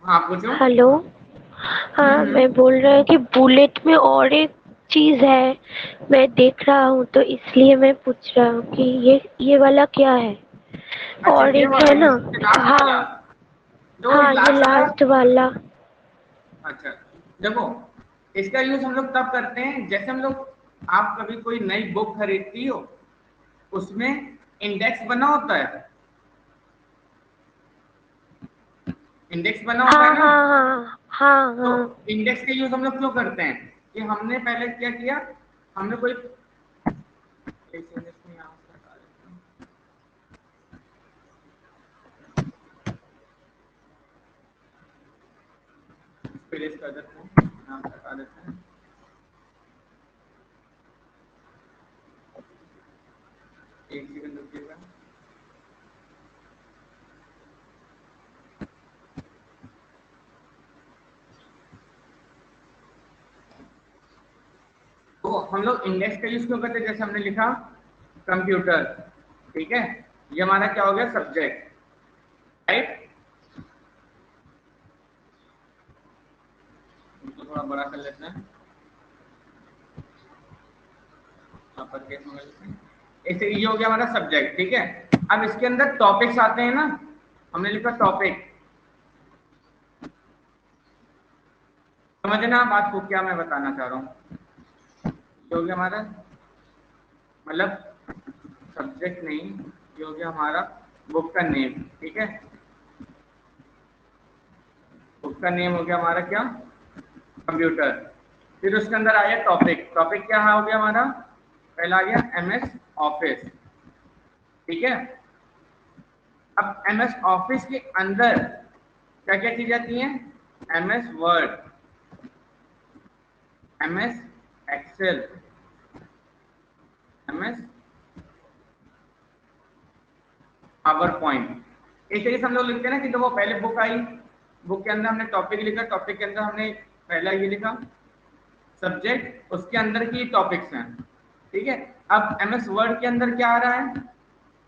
हाँ पूछो। हेलो, हाँ मैं बोल रहा हूँ कि बुलेट में और एक चीज है, मैं देख रहा हूँ तो इसलिए मैं पूछ रहा हूँ कि ये वाला क्या है। अच्छा और ये एक वाला, है ये ना। सबसे लास्ट वाला, हाँ जो हाँ, ये लास्ट वाला। लास्ट वाला। अच्छा देखो, इसका यूज हम लोग तब करते हैं जैसे हम लोग, आप कभी कोई नई बुक खरीदती हो, उसमें इंडेक्स बना होता है, इंडेक्स बना होता है हाँ ना। हाँ हाँ हाँ तो हाँ। इंडेक्स का यूज हम लोग क्यों करते हैं कि हमने पहले क्या किया, हमने कोई एक सेकंड, इसमें यहाँ से हटा देते हैं। फिर कर देते हैं, यहाँ से हटा देते हैं। एक सेकंड रुकिएगा। तो हम लोग इंडेक्स का यूज क्यों करते हैं, जैसे हमने लिखा कंप्यूटर, ठीक है, ये हमारा क्या हो गया, सब्जेक्ट, राइट। इसको थोड़ा बड़ा कर लेते हैं, अपर केस में कर लेते हैं। ऐसे ये हो गया हमारा सब्जेक्ट, ठीक है। अब इसके अंदर टॉपिक्स आते हैं ना, हमने लिखा टॉपिक, समझना बात को क्या मैं बताना चाह रहा हूँ। ये हो गया हमारा, मतलब सब्जेक्ट नहीं, ये हो गया हमारा बुक का नेम, ठीक है, बुक का नेम हो गया हमारा क्या, कंप्यूटर। फिर उसके अंदर आया टॉपिक, टॉपिक क्या हो गया हमारा, पहला आ गया MS ऑफिस, ठीक है। अब MS ऑफिस के अंदर क्या क्या चीजें आती हैं, MS Word, MS Excel, MS PowerPoint. इस तरीके से हम लोग लिखते हैं ना कि देखो पहले बुक आई, बुक के अंदर हमने टॉपिक लिखा, टॉपिक के अंदर हमने पहला ये लिखा सब्जेक्ट, उसके अंदर की टॉपिक्स हैं, ठीक है। अब MS वर्ड के अंदर क्या आ रहा है,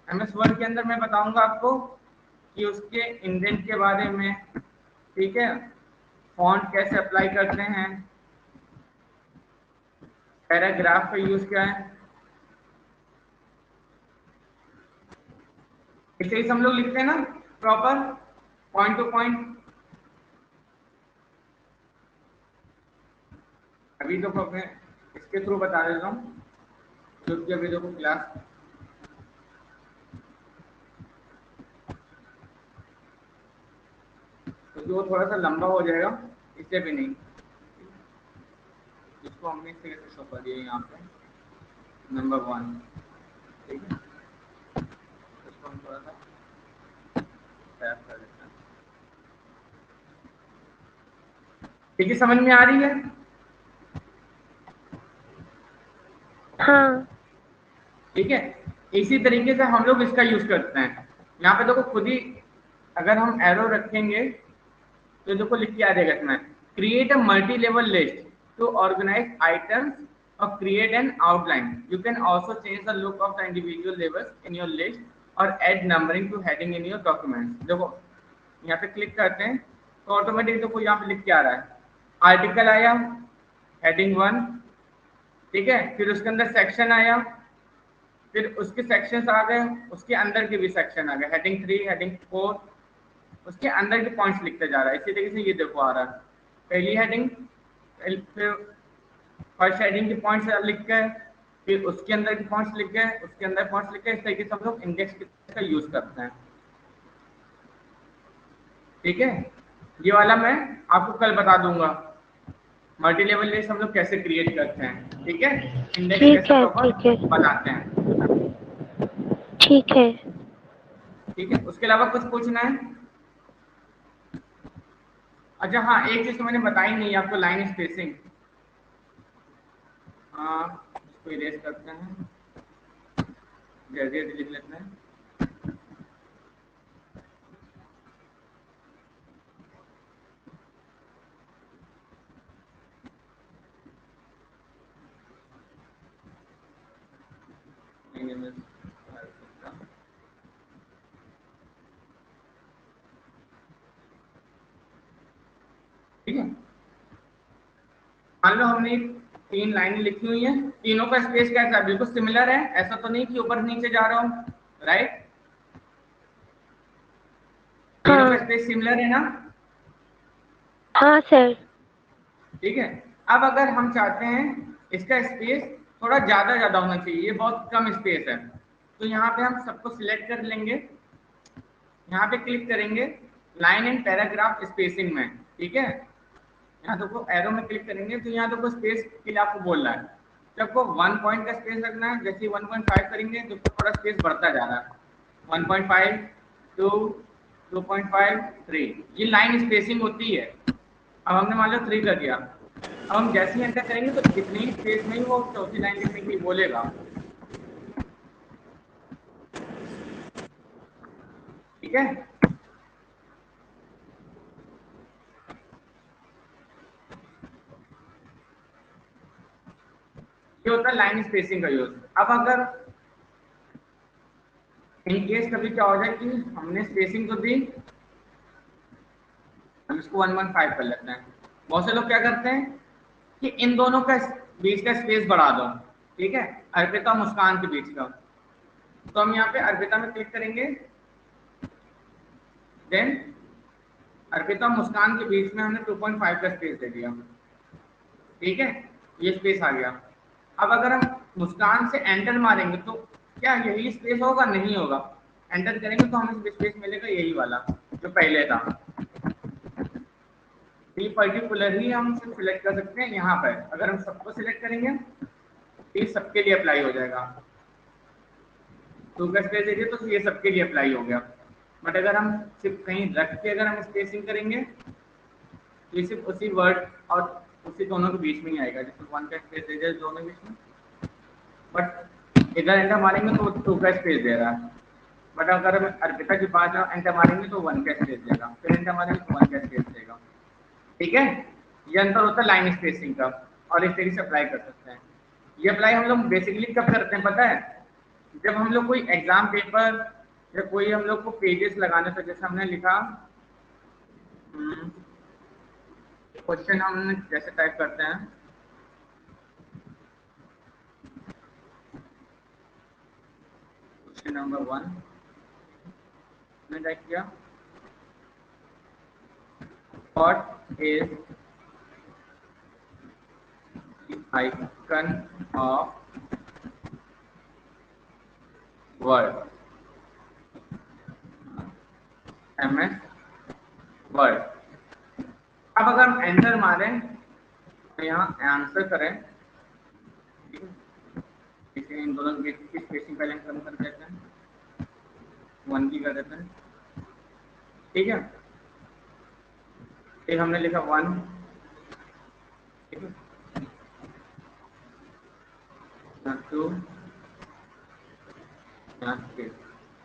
MS वर्ड के अंदर मैं बताऊंगा आपको कि उसके इंडेंट के बारे में, ठीक है, फॉन्ट कैसे अप्लाई करते हैं, पैराग्राफ का यूज क्या है, इसे ही हम लोग लिखते हैं ना प्रॉपर पॉइंट टू पॉइंट। अभी तो मैं इसके थ्रू बता देता हूँ, क्योंकि अभी देखो क्लास तो वो थोड़ा सा लंबा हो जाएगा, इससे भी नहीं, इसको हमने इस तरह से शो कर दिया यहाँ पे नंबर 1, ठीक है। इसको हम थोड़ा सा टैप कर देते हैं, ठीक है, समझ में आ रही है? हाँ। ठीक है, इसी तरीके से हम लोग इसका यूज करते हैं। यहाँ पे देखो खुद ही अगर हम एरो रखेंगे तो देखो लिख के आ जाएगा इसमें, create a multi level list to organise items और create an outline. You can also change the look of the individual levels in your list और add numbering to heading in your documents. देखो यहाँ पे click करते हैं तो automatic देखो यहाँ पे लिख के आ रहा है, आर्टिकल आया हेडिंग 1, ठीक है, फिर उसके अंदर सेक्शन आया, फिर उसके सेक्शंस आ गए, उसके अंदर के भी सेक्शन आ गए, हेडिंग 3, हेडिंग 4, उसके अंदर के पॉइंट्स लिखते जा रहा है। इसी तरीके से ये देखो आ रहा है, पहली हेडिंग, फिर फर्स्ट हेडिंग के पॉइंट्स लिख गए, फिर उसके अंदर के पॉइंट्स लिख गए, उसके अंदर पॉइंट्स लिख गए। इस तरीके से हम लोग इंडेक्स का यूज करते हैं, ठीक है। ये वाला मैं आपको कल बता दूंगा, मल्टी लेवल लिस्ट हम लोग कैसे क्रिएट करते हैं, ठीक है, इंडेक्स ठीक कैसे है, प्रॉपर ठीक है, बनाते हैं, ठीक है। ठीक है। उसके अलावा कुछ पूछना है? अच्छा हाँ, एक चीज तो मैंने बताई नहीं आपको, लाइन स्पेसिंग। हाँ, इसको इरेज करते हैं, जैसे लिख लेते हैं। ठीक है, मान लो हमने 3 लाइनें लिखी हुई हैं, तीनों का स्पेस कैसा है, बिल्कुल सिमिलर है, ऐसा तो नहीं कि ऊपर नीचे जा रहा हूँ, राइट? तीनों का हाँ, स्पेस सिमिलर है ना? हाँ सर। ठीक है। अब अगर हम चाहते हैं इसका स्पेस थोड़ा ज्यादा होना चाहिए, ये बहुत कम स्पेस है, तो यहाँ पे हम सबको सिलेक्ट कर लेंगे, यहाँ पे क्लिक करेंगे लाइन एंड पैराग्राफ स्पेसिंग में, ठीक है। यहाँ देखो एरो में क्लिक करेंगे तो यहाँ देखो स्पेस के लिए आपको बोल रहा है कि आपको 1 पॉइंट का स्पेस रखना है। जैसे 1.5 करेंगे तो थोड़ा स्पेस बढ़ता जा रहा है, 1.5, 2, 2.5, 3, ये लाइन स्पेसिंग होती है। अब हमने मान लो 3 कर दिया, अब हम जैसे ही एंटर करेंगे तो इतनी स्पेस में ही वो चौथी लाइन लिखने की बोलेगा, ठीक है। ये होता है लाइन स्पेसिंग का यूज। अब अगर इन केस कभी क्या हो जाए कि हमने स्पेसिंग तो दी, हम इसको 1.5 कर लेते हैं। बहुत से लोग क्या करते हैं कि इन दोनों का बीच का स्पेस बढ़ा दो, ठीक है, अर्पिता मुस्कान के बीच का। तो हम यहाँ पे अर्पिता में क्लिक करेंगे, देन अर्पिता मुस्कान के बीच में हमने 2.5 का स्पेस दे दिया, ठीक है, ये स्पेस आ गया। अब अगर हम मुस्कान से एंटर मारेंगे तो क्या यही स्पेस होगा? नहीं होगा। एंटर करेंगे तो हमें स्पेस मिलेगा यही वाला जो पहले था। ये पर्टिकुलर ही हम सिलेक्ट कर सकते हैं यहाँ पर। अगर हम सबको सिलेक्ट करेंगे तो ये सबके लिए अप्लाई हो जाएगा, 2 का स्पेस एरिया, तो ये सबके लिए अप्लाई हो गया। बट अगर हम सिर्फ कहीं रख के अगर हम स्पेसिंग करेंगे तो ये सिर्फ उसी वर्ड और उसी दोनों के बीच में ही आएगा, जैसे 1 का स्पेस एरिया दोनों के बीच में। बट इधर एंटर मारेंगे तो 2 का स्पेस दे रहा है, बट अगर हम अर्पिता के पास एंटर मारेंगे तो 1 का स्पेस देगा, फिर एंटर मारेंगे तो 1 का स्पेस देगा, ठीक है। ये अंतर होता है लाइन स्पेसिंग का, और इस तरीके से अप्लाई कर सकते हैं। ये अप्लाई हम लोग बेसिकली कब करते हैं पता है? जब हम लोग कोई एग्जाम पेपर या कोई हम लोग को पेजेस लगाने से, जैसे हमने लिखा क्वेश्चन, हम जैसे टाइप करते हैं, क्वेश्चन नंबर 1, हमने टाइप किया what is the icon of word, MS word. अब अगर हम एंटर मारें तो यहाँ आंसर करें, ठीक है, इसे इन दोनों की स्पेसिंग पहले कम कर देते हैं, 1 की कर देते हैं, ठीक है। एक हमने लिखा 1, ठीक है, 2,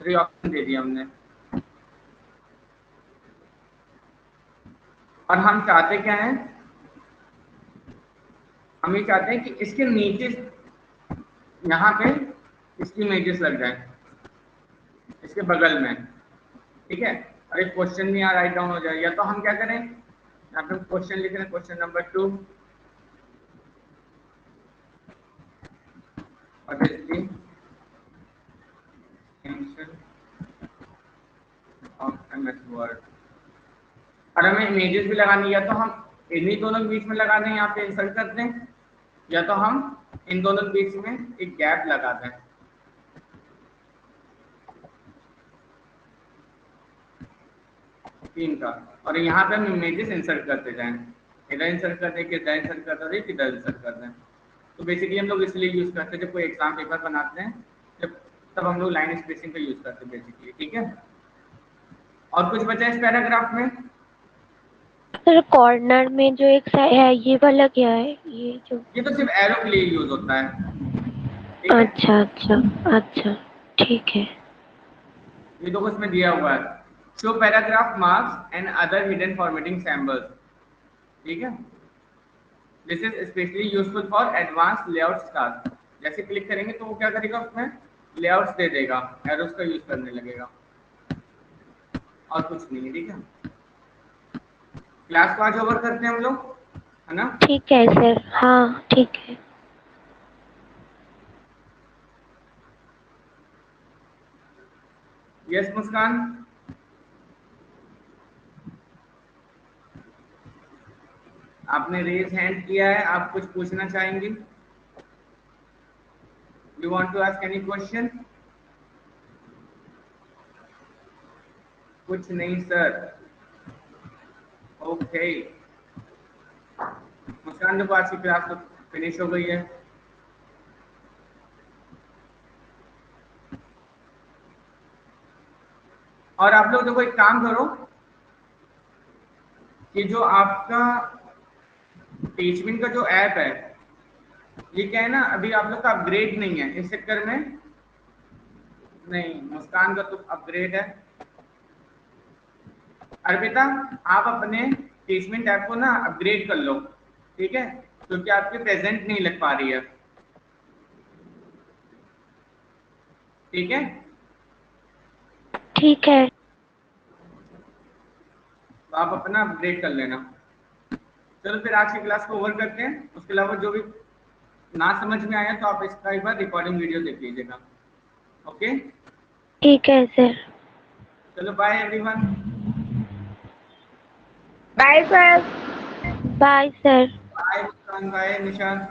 3 ऑप्शन दे दिया हमने। और हम चाहते क्या हैं, हम ये चाहते हैं कि इसके नीचे यहाँ पे इसकी इमेजेस लग जाए, इसके बगल में, ठीक है, और एक क्वेश्चन भी यहाँ राइट डाउन हो जाए। या तो हम क्या करें, यहाँ पे क्वेश्चन लिख रहे हैं, question number 2, what is the extension of MS word. और हमें इमेजेस भी लगानी, या तो हम इन्हीं दोनों के बीच में लगा दें, यहाँ पे इंसर्ट कर दें, या तो हम इन दोनों के बीच में एक गैप लगा दें। तीन का, और यहाँ पे हम इमेजेस इंसर्ट करते जाएं, इधर इंसर्ट कर दें, किधर इंसर्ट कर दें, किधर इंसर्ट कर दें। तो बेसिकली हम लोग इसलिए यूज करते हैं जब कोई एग्जाम पेपर बनाते हैं, जब तब हम लोग लाइन स्पेसिंग का यूज करते हैं बेसिकली, ठीक है। और कुछ बचा इस पैराग्राफ में? सर कॉर्नर में जो एक है ये वाला क्या है, ये जो? ये तो सिर्फ एरो के लिए यूज होता है, ठीक है? अच्छा अच्छा अच्छा, ठीक है। ये तो उसमें दिया हुआ है, show paragraph marks and other hidden formatting symbols, ठीक है। This is specially useful for advance layout task. जैसे क्लिक करेंगे तो वो क्या करेगा, उसमें लेआउट्स दे देगा, एरोस का यूज करने लगेगा, और कुछ नहीं है, ठीक है। क्लास को आज ओवर करते हैं हम लोग, है ना? ठीक है सर, हाँ ठीक है। यस मुस्कान, आपने रेज हैंड किया है, आप कुछ पूछना चाहेंगे? You want to ask any question? कुछ नहीं सर, ओके। मुस्कान, देखो आज की क्लास तो फिनिश हो गई है। और आप लोग देखो, एक काम करो कि जो आपका टीचमिन का जो ऐप है, ये क्या है ना, अभी आप लोग का अपग्रेड नहीं है, इस चक्कर में नहीं, मुस्कान का तो अपग्रेड है। अर्पिता, आप अपने टीचमेंट ऐप को ना अपग्रेड कर लो, ठीक है, क्योंकि आपकी प्रेजेंट नहीं लग पा रही है, ठीक है। ठीक है। तो आप अपना अपग्रेड कर लेना। चलो फिर आज की क्लास को ओवर करते हैं, उसके अलावा जो भी ना समझ में आया तो आप इसका एक बार रिकॉर्डिंग वीडियो देख लीजिएगा, ओके। ठीक है सर। चलो bye everyone. Bye sir. Bye sir. Bye Muskan, bye Nishant.